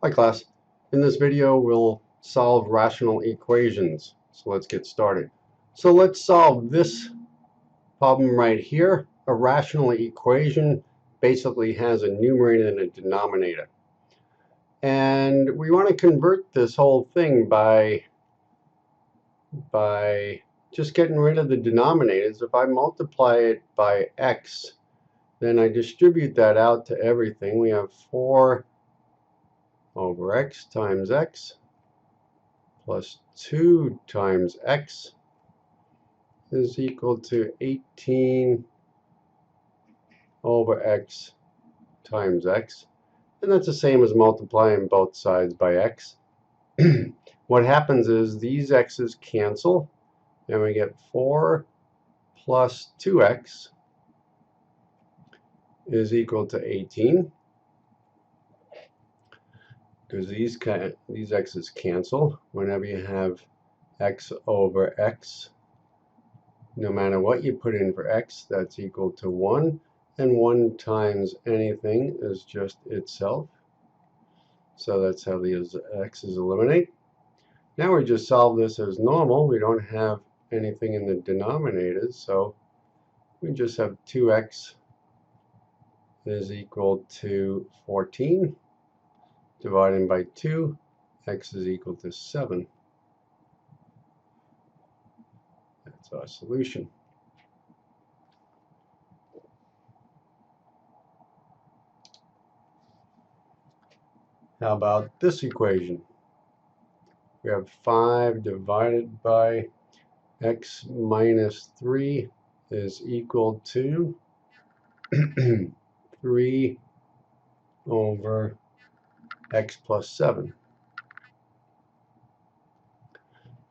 Hi class. In this video we'll solve rational equations. So let's get started. So let's solve this problem right here. A rational equation basically has a numerator and a denominator. And we want to convert this whole thing by just getting rid of the denominators. If I multiply it by x, then I distribute that out to everything. We have 4 over x times x plus 2 times x is equal to 18 over x times x. And that's the same as multiplying both sides by x. What happens is these x's cancel, and we get 4 plus 2x is equal to 18. Because these x's cancel whenever you have x over x. No matter what you put in for x, that's equal to 1. And 1 times anything is just itself. So that's how these x's eliminate. Now we just solve this as normal. We don't have anything in the denominators, so we just have 2x is equal to 14. Dividing by 2, x is equal to 7. That's our solution. How about this equation? We have 5 divided by x minus 3 is equal to 3 over x plus 7.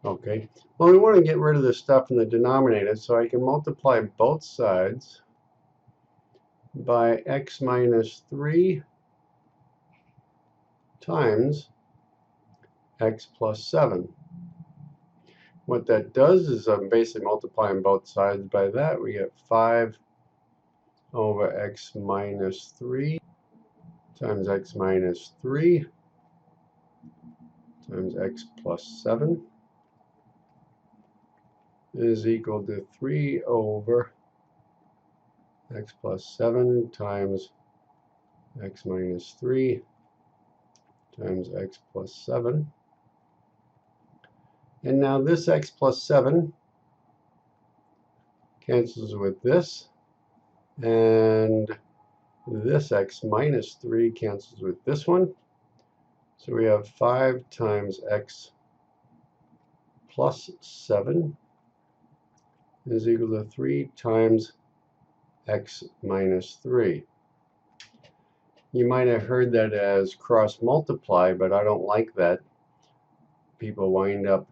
Okay, well, we want to get rid of the stuff in the denominator, so I can multiply both sides by x minus 3 times x plus 7. What that does is I'm basically multiplying both sides by that. We get 5 over x minus 3 times x minus 3 times x plus 7 is equal to 3 over x plus 7 times x minus 3 times x plus 7. And now this x plus 7 cancels with this, and this x minus 3 cancels with this one. So we have 5 times x plus 7 is equal to 3 times x minus 3. You might have heard that as cross multiply, but I don't like that. People wind up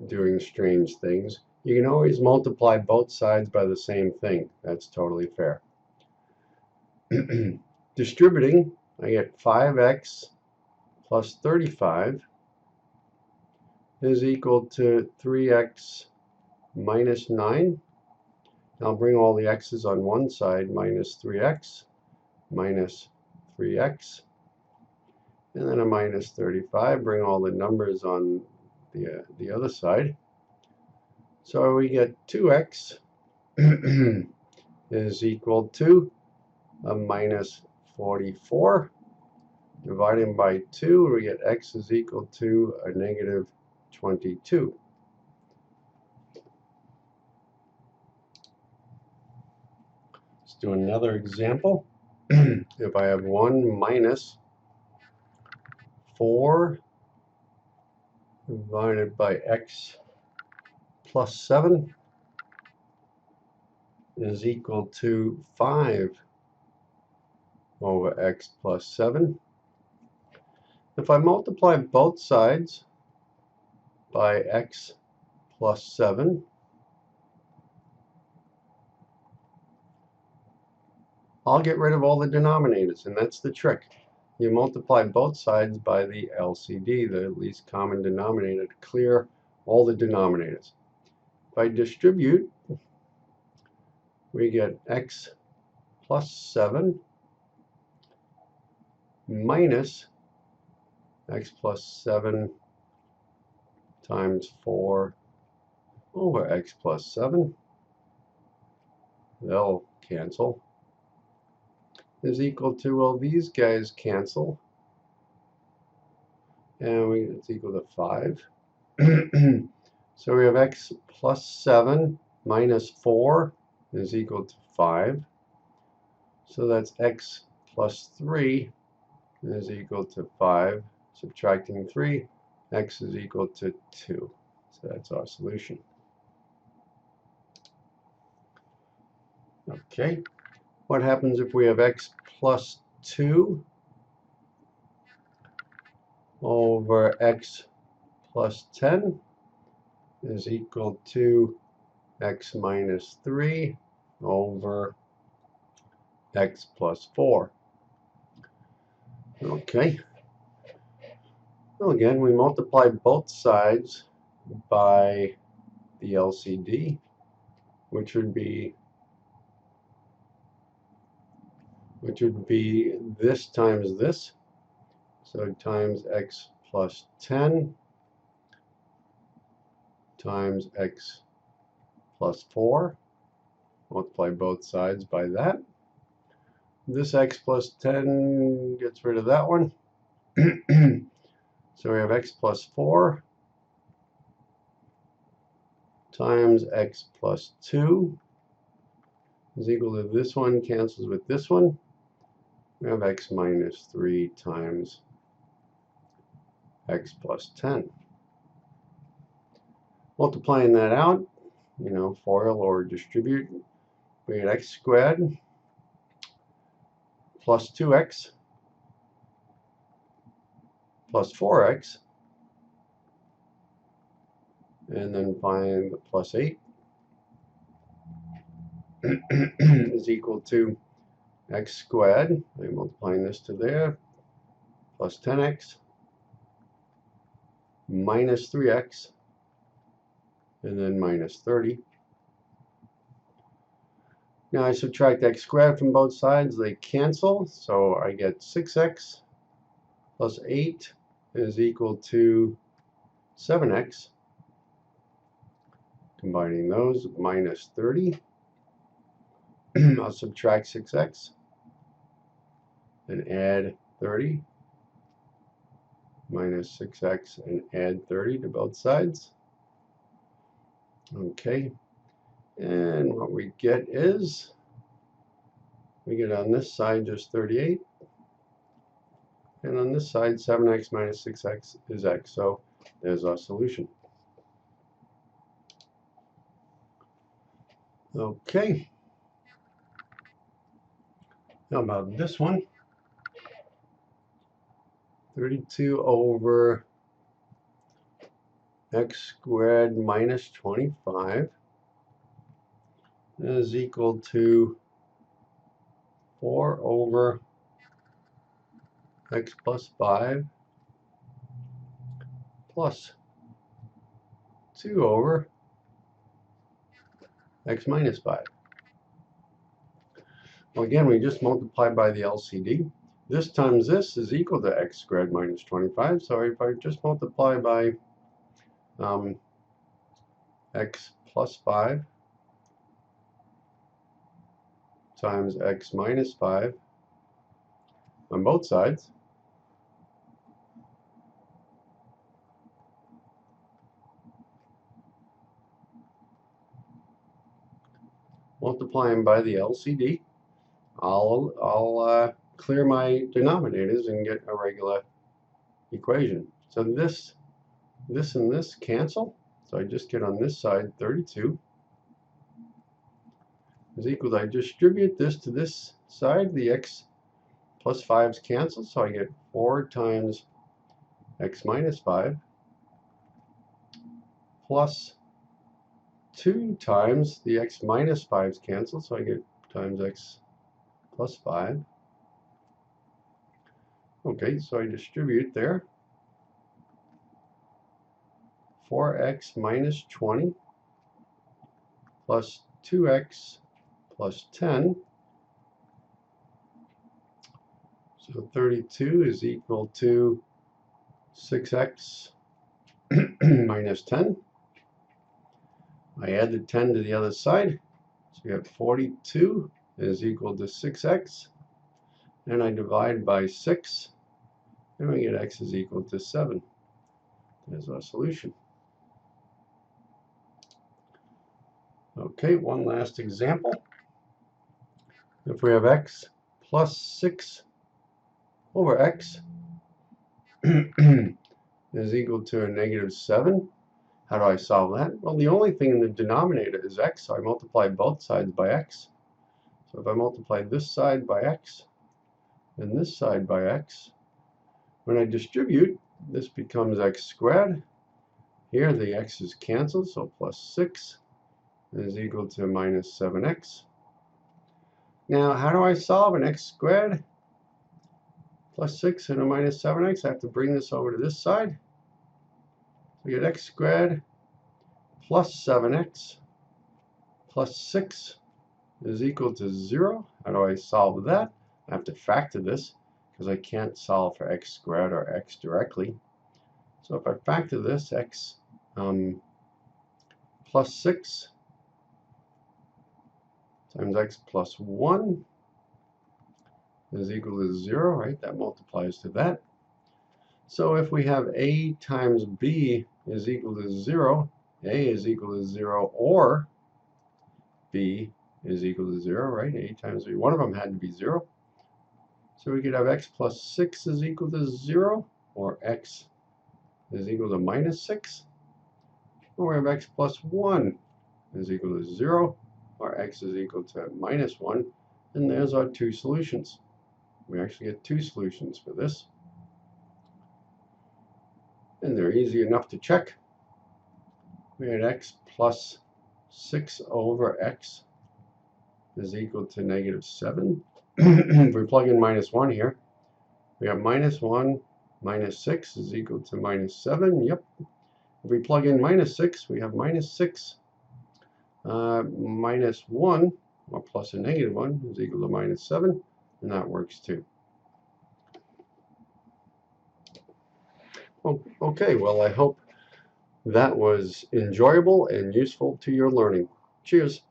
doing strange things. You can always multiply both sides by the same thing. That's totally fair. Distributing, I get 5x plus 35 is equal to 3x minus 9. I'll bring all the x's on one side, minus 3x, minus 3x, and then a minus 35. Bring all the numbers on the other side. So we get 2x is equal to a minus 44. Dividing by 2, we get x is equal to a negative 22. Let's do another example. If I have 1 minus 4 divided by x plus 7 is equal to 5 over x plus 7. If I multiply both sides by x plus 7, I'll get rid of all the denominators, and that's the trick. You multiply both sides by the LCD, the least common denominator, to clear all the denominators. If I distribute, we get x plus 7 minus x plus 7 times 4 over x plus 7, they'll cancel, is equal to, well, these guys cancel, and it's equal to 5. So we have x plus 7 minus 4 is equal to 5. So that's x plus 3 is equal to 5. Subtracting 3, x is equal to 2. So that's our solution. Okay, what happens if we have x plus 2 over x plus 10 is equal to x minus 3 over x plus 4. Okay. Well, again, we multiply both sides by the LCD, which would be this times this. So times x plus 10 times x plus 4. Multiply both sides by that. This x plus 10 gets rid of that one. So we have x plus 4 times x plus 2 is equal to this one cancels with this one. We have x minus 3 times x plus 10. Multiplying that out, FOIL or distribute, we get x squared plus 2x plus 4x, and then find the plus 8 is equal to x squared, I'm multiplying this to there, plus 10x minus 3x, and then minus 30. Now I subtract x squared from both sides, they cancel, so I get 6x plus 8 is equal to 7x. Combining those, minus 30. I'll subtract 6x and add 30. Minus 6x and add 30 to both sides. Okay, and what we get is, we get on this side just 38, and on this side 7x minus 6x is x, so there's our solution. Okay, how about this one? 32 over x squared minus 25 is equal to 4 over x plus 5 plus 2 over x minus 5. Well, again, we just multiply by the LCD. This times this is equal to x squared minus 25. So if I just multiply by x plus 5 times x minus 5 on both sides, multiplying by the LCD, I'll clear my denominators and get a regular equation. So this and this cancel. So I just get on this side 32 is equal to, I distribute this to this side, the x plus 5's cancel, so I get 4 times x minus 5 plus 2 times the x minus 5's cancel, so I get times x plus 5. Okay, so I distribute there. 4x minus 20 plus 2x plus 10. So 32 is equal to 6x minus 10. I add the 10 to the other side, so we have 42 is equal to 6x, and I divide by 6, and we get x is equal to 7. There's our solution. Okay, one last example. If we have x plus 6 over x is equal to a negative 7, how do I solve that? Well, the only thing in the denominator is x, so I multiply both sides by x. So if I multiply this side by x and this side by x, when I distribute, this becomes x squared. Here the x's cancel, so plus 6 is equal to minus 7x. Now, how do I solve an x squared plus 6 and a minus 7x? I have to bring this over to this side. We get x squared plus 7x plus 6 is equal to 0. How do I solve that? I have to factor this because I can't solve for x squared or x directly. So if I factor this, x plus 6 times x plus 1 is equal to 0, right? That multiplies to that. So if we have a times b is equal to 0, a is equal to 0 or b is equal to 0, right? A times b. One of them had to be 0. So we could have x plus 6 is equal to 0, or x is equal to minus 6. Or we have x plus 1 is equal to 0, or x is equal to minus 1. And there's our two solutions. We actually get two solutions for this. And they're easy enough to check. We had x plus 6 over x is equal to negative 7. If we plug in minus 1 here, we have minus 1 minus 6 is equal to minus 7. Yep. If we plug in minus 6, we have minus 6 minus 1, or plus a negative 1, is equal to minus 7, and that works too. Okay, well, I hope that was enjoyable and useful to your learning. Cheers.